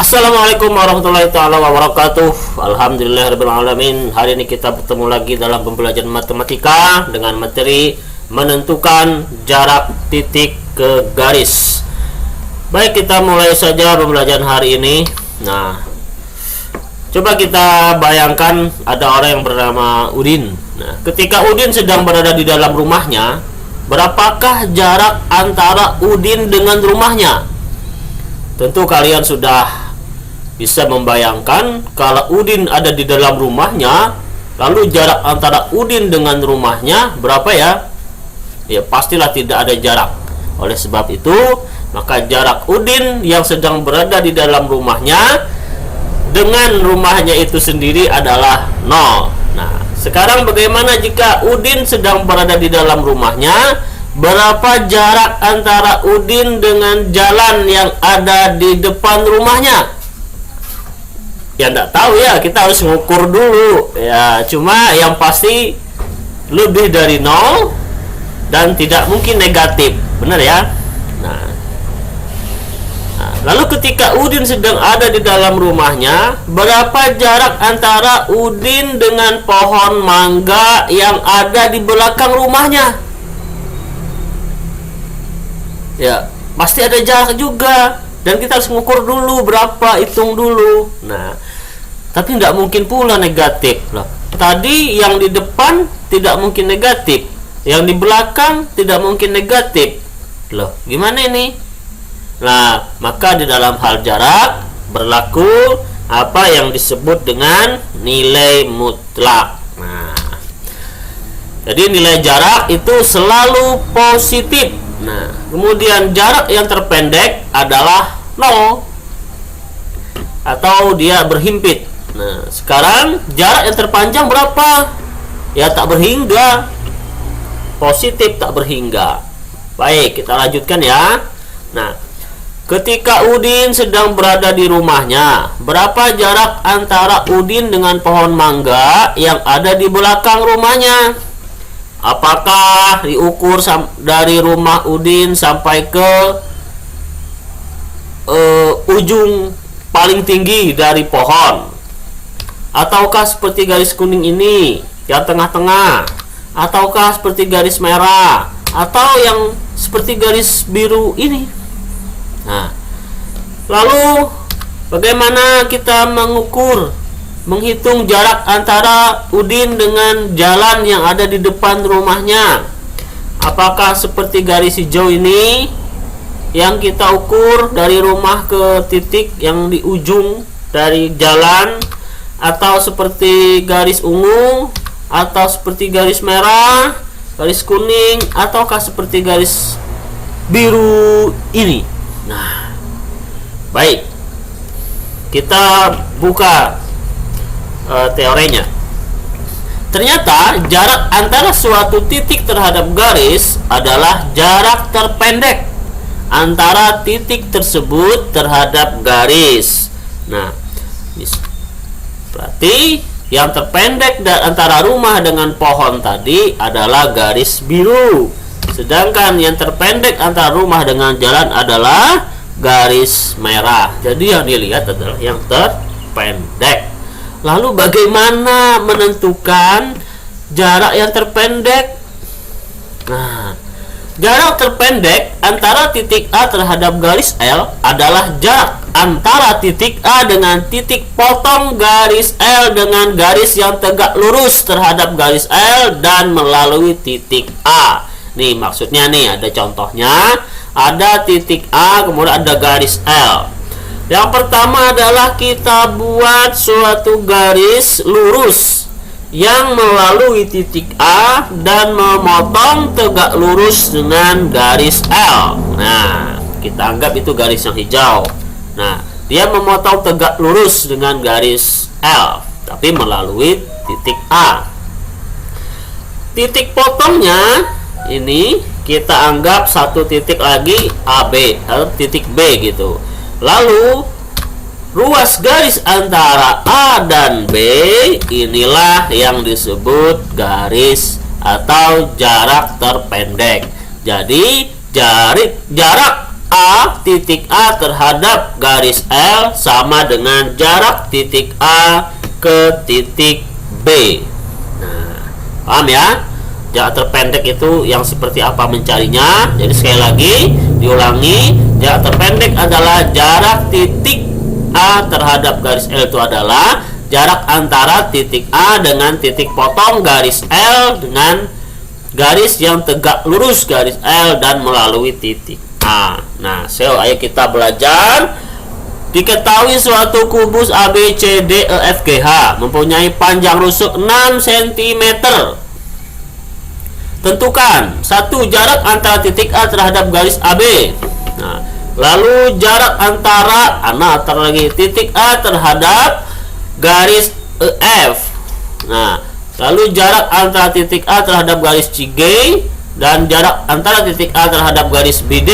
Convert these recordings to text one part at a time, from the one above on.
Assalamualaikum warahmatullahi taala wabarakatuh. Alhamdulillahirabbil alamin. Hari ini kita bertemu lagi dalam pembelajaran matematika dengan materi menentukan jarak titik ke garis. Baik, kita mulai saja pembelajaran hari ini. Nah, coba kita bayangkan ada orang yang bernama Udin. Nah, ketika Udin sedang berada di dalam rumahnya, berapakah jarak antara Udin dengan rumahnya? Tentu kalian sudah bisa membayangkan kalau Udin ada di dalam rumahnya, lalu jarak antara Udin dengan rumahnya berapa ya? Ya pastilah tidak ada jarak. Oleh sebab itu, maka jarak Udin yang sedang berada di dalam rumahnya dengan rumahnya itu sendiri adalah 0. Nah, sekarang bagaimana jika Udin sedang berada di dalam rumahnya? Berapa jarak antara Udin dengan jalan yang ada di depan rumahnya? Ya enggak tahu ya, kita harus mengukur dulu ya. Cuma yang pasti lebih dari 0 dan tidak mungkin negatif, benar ya. Nah, lalu ketika Udin sedang ada di dalam rumahnya, berapa jarak antara Udin dengan pohon mangga yang ada di belakang rumahnya? Ya pasti ada jarak juga, dan kita harus mengukur dulu berapa, hitung dulu. Nah, tapi tidak mungkin pula negatif loh. Tadi yang di depan tidak mungkin negatif, yang di belakang tidak mungkin negatif loh. Gimana ini? Nah, maka di dalam hal jarak berlaku apa yang disebut dengan nilai mutlak. Nah, jadi nilai jarak itu selalu positif. Nah, kemudian jarak yang terpendek adalah 0 atau dia berhimpit. Nah, sekarang jarak yang terpanjang berapa? Ya tak berhingga. Positif tak berhingga. Baik, kita lanjutkan ya. Nah, ketika Udin sedang berada di rumahnya, berapa jarak antara Udin dengan pohon mangga yang ada di belakang rumahnya? Apakah diukur dari rumah Udin sampai ke ujung paling tinggi dari pohon? Ataukah seperti garis kuning ini yang tengah-tengah? Ataukah seperti garis merah? Atau yang seperti garis biru ini? Nah, lalu bagaimana kita menghitung jarak antara Udin dengan jalan yang ada di depan rumahnya? Apakah seperti garis hijau ini yang kita ukur dari rumah ke titik yang di ujung dari jalan, atau seperti garis ungu, atau seperti garis merah, garis kuning, ataukah seperti garis biru ini? Nah, baik, kita buka teorinya. Ternyata jarak antara suatu titik terhadap garis adalah jarak terpendek antara titik tersebut terhadap garis. Nah, berarti yang terpendek antara rumah dengan pohon tadi adalah garis biru, sedangkan yang terpendek antara rumah dengan jalan adalah garis merah. Jadi yang dilihat adalah yang terpendek. Lalu bagaimana menentukan jarak yang terpendek? Nah, jarak terpendek antara titik A terhadap garis L adalah jarak antara titik A dengan titik potong garis L dengan garis yang tegak lurus terhadap garis L dan melalui titik A. Nih maksudnya nih, ada contohnya. Ada titik A, kemudian ada garis L. Yang pertama adalah kita buat suatu garis lurus yang melalui titik A dan memotong tegak lurus dengan garis L. Nah, kita anggap itu garis yang hijau. Nah, dia memotong tegak lurus dengan garis L, tapi melalui titik A. Titik potongnya ini kita anggap satu titik lagi AB atau titik B gitu. Lalu ruas garis antara A dan B inilah yang disebut garis atau jarak terpendek. Jadi jarak A titik A terhadap garis L sama dengan jarak titik A ke titik B. Nah, paham ya? Jarak terpendek itu yang seperti apa mencarinya? Jadi sekali lagi diulangi, jarak terpendek adalah jarak titik A terhadap garis L itu adalah jarak antara titik A dengan titik potong garis L dengan garis yang tegak lurus garis L dan melalui titik A. Nah, ayo kita belajar. Diketahui suatu kubus ABCDEFGH mempunyai panjang rusuk 6 cm. Tentukan satu jarak antara titik A terhadap garis AB. Nah, lalu jarak antara titik A terhadap garis EF. Nah, lalu jarak antara titik A terhadap garis CG dan jarak antara titik A terhadap garis BD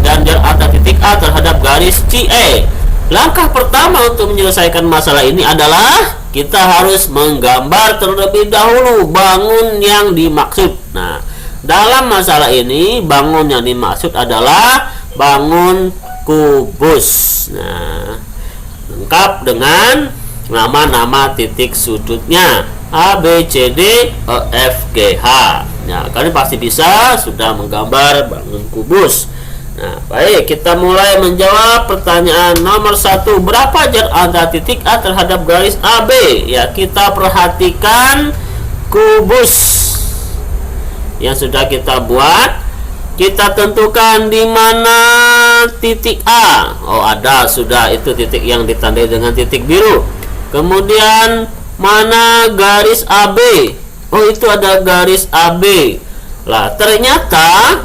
dan jarak antara titik A terhadap garis CE. Langkah pertama untuk menyelesaikan masalah ini adalah kita harus menggambar terlebih dahulu bangun yang dimaksud. Nah, dalam masalah ini bangun yang dimaksud adalah bangun kubus. Nah, lengkap dengan nama-nama titik sudutnya A, B, C, D, E, F, G, H. Nah, kalian pasti bisa sudah menggambar bangun kubus. Nah, baik, kita mulai menjawab pertanyaan nomor 1. Berapa jarak antara titik A terhadap garis AB? Ya, kita perhatikan kubus yang sudah kita buat. Kita tentukan di mana titik A. Oh, ada sudah, itu titik yang ditandai dengan titik biru. Kemudian mana garis AB? Oh, itu ada garis AB. Lah, ternyata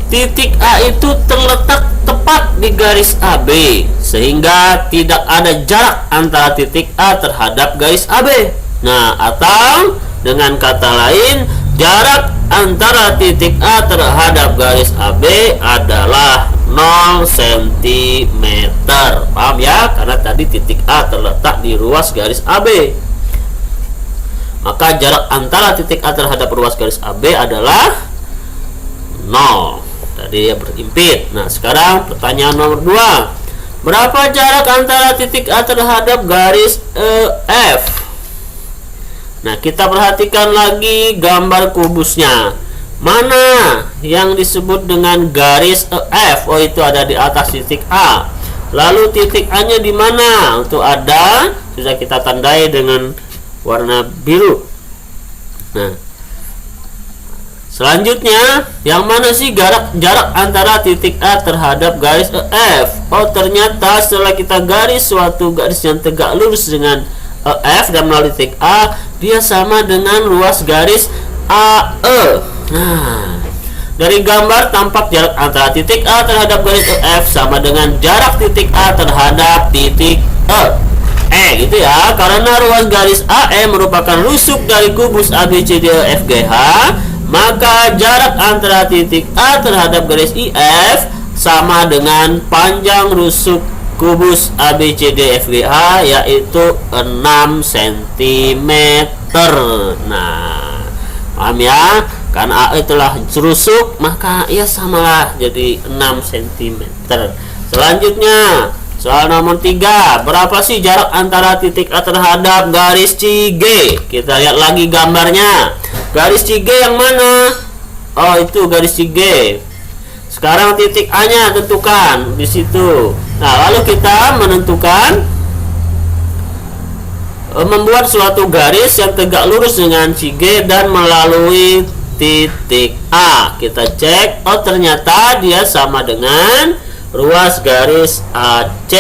titik A itu terletak tepat di garis AB, sehingga tidak ada jarak antara titik A terhadap garis AB. Nah, atau dengan kata lain, jarak antara titik A terhadap garis AB adalah 0 cm. Paham ya? Karena tadi titik A terletak di ruas garis AB. Maka jarak antara titik A terhadap ruas garis AB adalah 0. Tadi ya berimpit. Nah, sekarang pertanyaan nomor 2. Berapa jarak antara titik A terhadap garis F? Nah, kita perhatikan lagi gambar kubusnya. Mana yang disebut dengan garis EF? Oh, itu ada di atas titik A. Lalu titik A-nya di mana? Untuk ada sudah kita tandai dengan warna biru. Nah, selanjutnya yang mana sih jarak antara titik A terhadap garis EF? Oh, ternyata setelah kita garis suatu garis yang tegak lurus dengan EF dan melalui titik A, dia sama dengan ruas garis AE. Nah, dari gambar tampak jarak antara titik A terhadap garis EF sama dengan jarak titik A terhadap titik E. Gitu ya, karena ruas garis AE merupakan rusuk dari kubus ABCDEFGH, maka jarak antara titik A terhadap garis IF sama dengan panjang rusuk kubus ABCDEFGH, yaitu 6 cm. Nah, paham ya? Karena A itulah rusuk, maka ya samalah jadi 6 cm. Selanjutnya, soal nomor 3. Berapa sih jarak antara titik A terhadap garis CG? Kita lihat lagi gambarnya. Garis CG yang mana? Oh, itu garis CG. Sekarang titik A-nya tentukan di situ. Nah, lalu kita menentukan membuat suatu garis yang tegak lurus dengan CG dan melalui titik A. Kita cek, oh ternyata dia sama dengan ruas garis AC.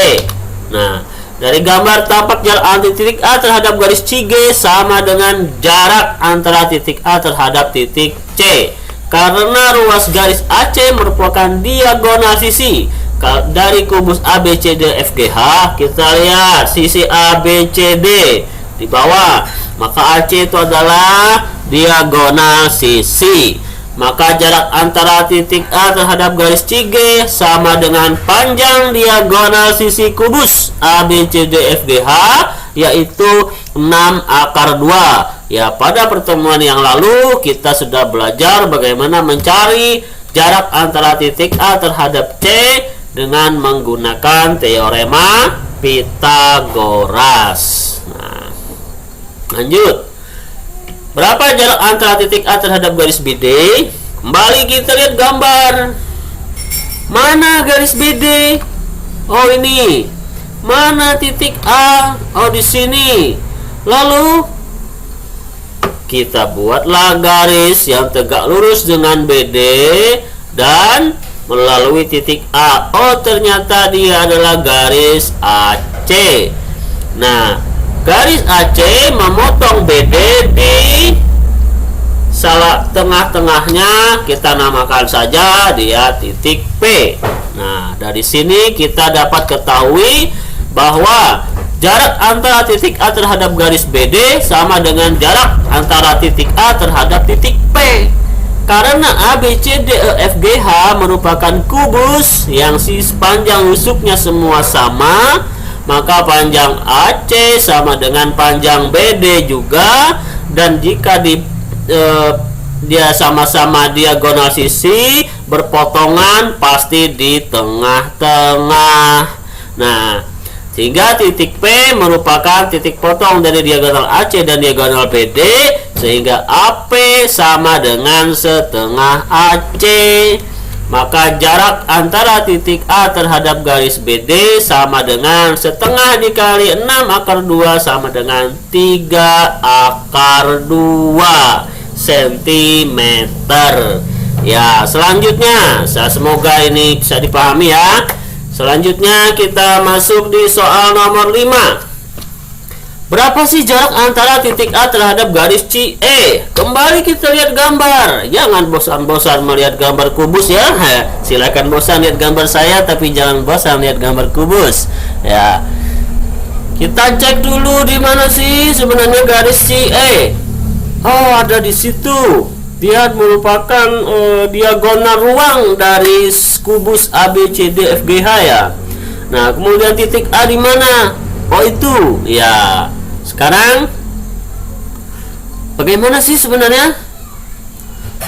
Nah, dari gambar tampak jarak antara titik A terhadap garis CG sama dengan jarak antara titik A terhadap titik C. Karena ruas garis AC merupakan diagonal sisi dari kubus ABCDEFGH, kita lihat sisi ABCD di bawah, maka AC itu adalah diagonal sisi. Maka jarak antara titik A terhadap garis CG sama dengan panjang diagonal sisi kubus ABCDEFGH, yaitu 6/2. Ya, pada pertemuan yang lalu kita sudah belajar bagaimana mencari jarak antara titik A terhadap C dengan menggunakan teorema Pythagoras. Nah, lanjut. Berapa jarak antara titik A terhadap garis BD? Kembali kita lihat gambar. Mana garis BD? Oh, ini. Mana titik A? Oh, di sini. Lalu kita buatlah garis yang tegak lurus dengan BD dan melalui titik A. Oh, ternyata dia adalah garis AC. Nah, garis AC memotong BD di salah tengah-tengahnya, kita namakan saja dia titik P. Nah, dari sini kita dapat ketahui bahwa jarak antara titik A terhadap garis BD sama dengan jarak antara titik A terhadap titik P. Karena ABCDEFGH merupakan kubus yang sepanjang lusuknya semua sama, maka panjang AC sama dengan panjang BD juga, dan jika dia sama-sama diagonal sisi berpotongan pasti di tengah-tengah. Nah, sehingga titik P merupakan titik potong dari diagonal AC dan diagonal BD, sehingga AP sama dengan setengah AC. Maka jarak antara titik A terhadap garis BD sama dengan setengah dikali 6 akar 2 sama dengan 3 akar 2 cm. Ya, selanjutnya semoga ini bisa dipahami ya. Selanjutnya kita masuk di soal nomor 5. Berapa sih jarak antara titik A terhadap garis CE? Kembali kita lihat gambar. Jangan bosan-bosan melihat gambar kubus ya. Silakan bosan lihat gambar saya, tapi jangan bosan lihat gambar kubus. Ya. Kita cek dulu di mana sih sebenarnya garis CE. Oh, ada di situ. Dia merupakan diagonal ruang dari kubus ABCDFGH ya. Nah, kemudian titik A di mana? Oh, itu. Ya. Sekarang bagaimana sih sebenarnya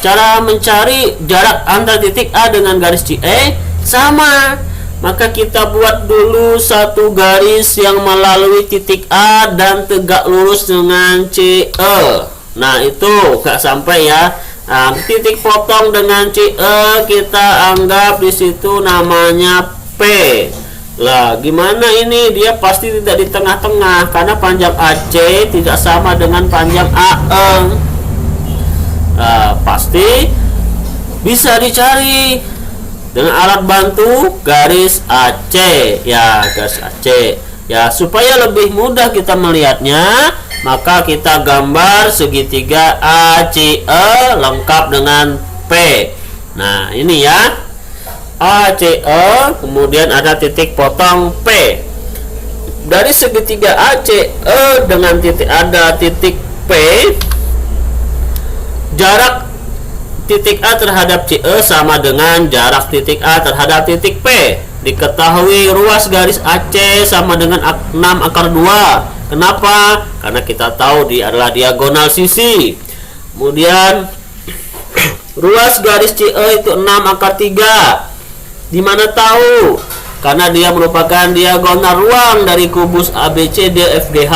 cara mencari jarak antara titik A dengan garis CE? Sama. Maka kita buat dulu satu garis yang melalui titik A dan tegak lurus dengan CE. Nah, itu gak sampai ya. Nah, titik potong dengan CE kita anggap di situ namanya P. Lah, gimana ini? Dia pasti tidak di tengah-tengah karena panjang AC tidak sama dengan panjang AE. Nah, pasti bisa dicari dengan alat bantu garis AC ya, garis AC. Ya, supaya lebih mudah kita melihatnya, maka kita gambar segitiga ACE lengkap dengan P. Nah, ini ya. ACE, kemudian ada titik potong P. Dari segitiga ACE dengan titik P, jarak titik A terhadap CE sama dengan jarak titik A terhadap titik P. Diketahui ruas garis AC sama dengan 6 akar 2. Kenapa? Karena kita tahu dia adalah diagonal sisi. Kemudian ruas garis CE itu 6 akar 3. Di mana tahu? Karena dia merupakan diagonal ruang dari kubus ABCDFGH.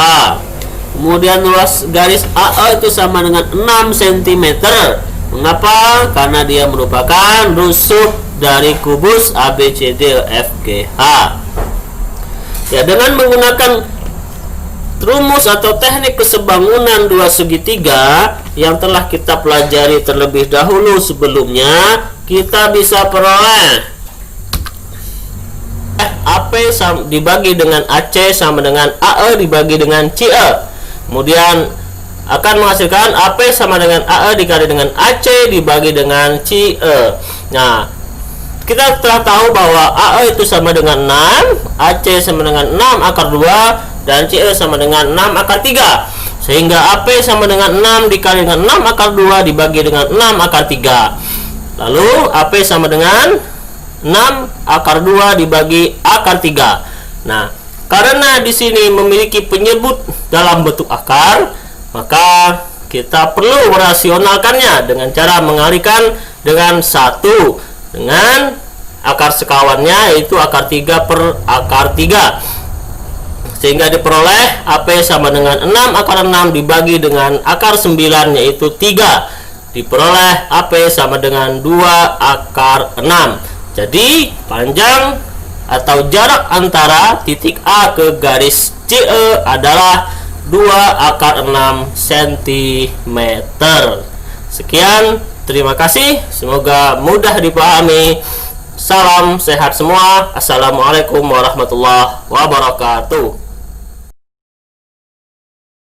Kemudian ruas garis AE itu sama dengan 6 cm. Mengapa? Karena dia merupakan rusuk dari kubus ABCDFGH. Ya, dengan menggunakan rumus atau teknik kesebangunan dua segitiga yang telah kita pelajari terlebih dahulu sebelumnya, kita bisa peroleh AP dibagi dengan AC sama dengan AE dibagi dengan CE. Kemudian akan menghasilkan AP sama dengan AE dikali dengan AC dibagi dengan CE. Nah, kita telah tahu bahwa AE itu sama dengan 6, AC sama dengan 6 akar 2, dan CE sama dengan 6 akar 3. Sehingga AP sama dengan 6 dikali dengan 6 akar 2 dibagi dengan 6 akar 3. Lalu AP sama dengan 6 akar 2 dibagi akar 3. Nah, karena di sini memiliki penyebut dalam bentuk akar, maka kita perlu merasionalkannya dengan cara mengalihkan dengan 1 dengan akar sekawannya yaitu akar 3 per akar 3, sehingga diperoleh AP sama dengan 6 akar 6 dibagi dengan akar 9 yaitu 3, diperoleh AP sama dengan 2 akar 6. Jadi panjang atau jarak antara titik A ke garis CE adalah 2 akar 6 cm. Sekian, terima kasih, semoga mudah dipahami. Salam sehat semua. Assalamualaikum warahmatullahi wabarakatuh.